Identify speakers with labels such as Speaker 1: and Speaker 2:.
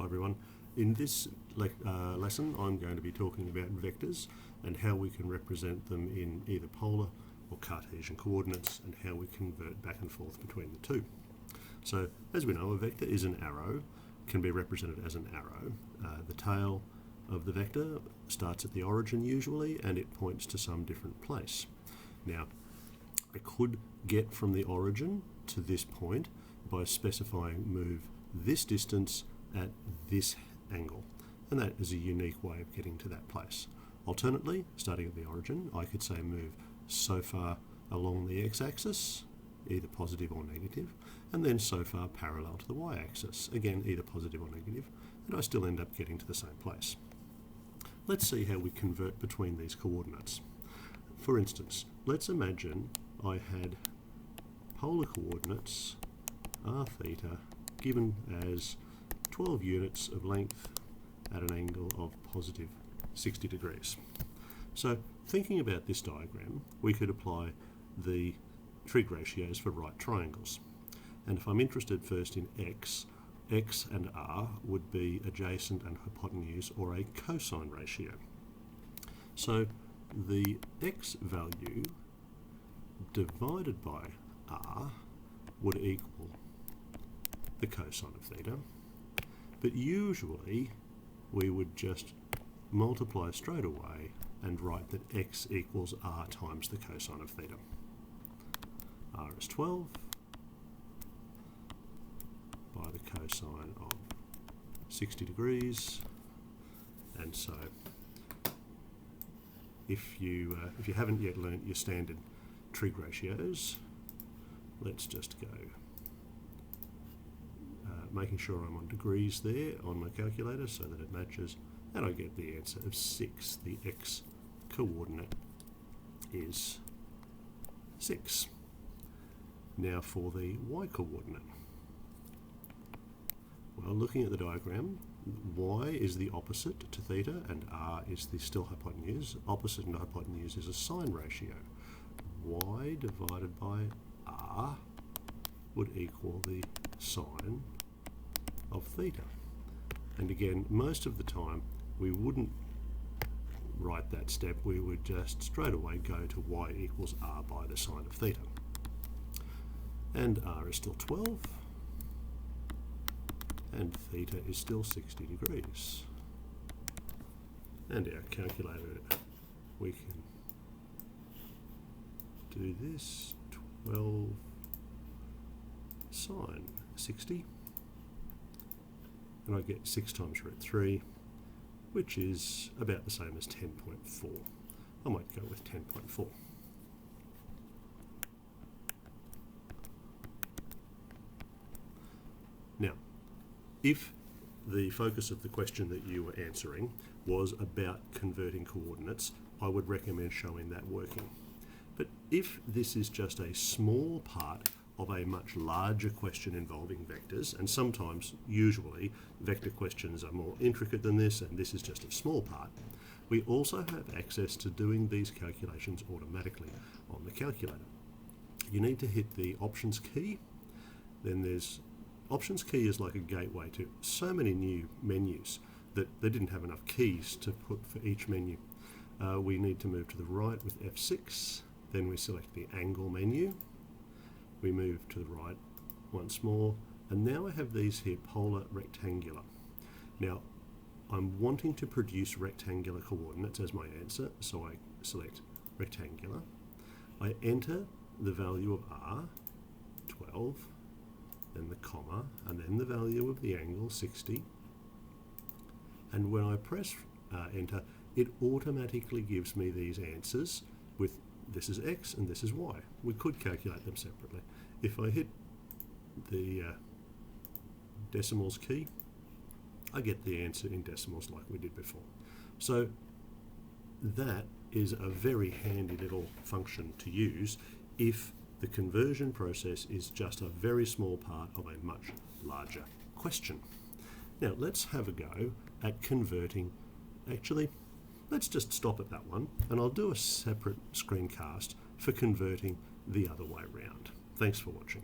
Speaker 1: Hi everyone. In this lesson I'm going to be talking about vectors and how we can represent them in either polar or Cartesian coordinates and how we convert back and forth between the two. So as we know, a vector is an arrow, can be represented as an arrow. The tail of the vector starts at the origin usually and it points to some different place. Now I could get from the origin to this point by specifying move this distance at this angle, and that is a unique way of getting to that place. Alternately, starting at the origin, I could say move so far along the x-axis, either positive or negative, and then so far parallel to the y-axis, again either positive or negative, and I still end up getting to the same place. Let's see how we convert between these coordinates. For instance, let's imagine I had polar coordinates r theta given as 12 units of length at an angle of positive 60 degrees. So thinking about this diagram, we could apply the trig ratios for right triangles. And if I'm interested first in x and r would be adjacent and hypotenuse or a cosine ratio. So the x value divided by r would equal the cosine of theta, but usually we would just multiply straight away and write that x equals r times the cosine of theta. R is 12 by the cosine of 60 degrees, and so if you haven't yet learnt your standard trig ratios, let's just go making sure I'm on degrees there on my calculator so that it matches, and I get the answer of 6. The x coordinate is 6. Now for the y coordinate. Well, looking at the diagram, y is the opposite to theta and r is the still hypotenuse. Opposite and hypotenuse is a sine ratio. Y divided by r would equal the sine of theta. And again, most of the time we wouldn't write that step, we would just straight away go to y equals r by the sine of theta. And r is still 12 and theta is still 60 degrees. And our calculator, we can do this, 12 sine 60, and I get 6 times root 3, which is about the same as 10.4. I might go with 10.4. Now, if the focus of the question that you were answering was about converting coordinates, I would recommend showing that working. But if this is just a small part of a much larger question involving vectors, and sometimes, usually, vector questions are more intricate than this, and this is just a small part, we also have access to doing these calculations automatically on the calculator. You need to hit the options key, then there's options key is like a gateway to so many new menus that they didn't have enough keys to put for each menu. We need to move to the right with F6, then we select the angle menu. We move to the right once more, and now I have these here polar rectangular. Now I'm wanting to produce rectangular coordinates as my answer, so I select rectangular. I enter the value of r, 12, then the comma, and then the value of the angle, 60. And when I press enter, it automatically gives me these answers with this is x and this is y. We could calculate them separately. If I hit the decimals key, I get the answer in decimals like we did before. So that is a very handy little function to use if the conversion process is just a very small part of a much larger question. Now let's have a go at converting. Actually, let's just stop at that one, and I'll do a separate screencast for converting the other way round. Thanks for watching.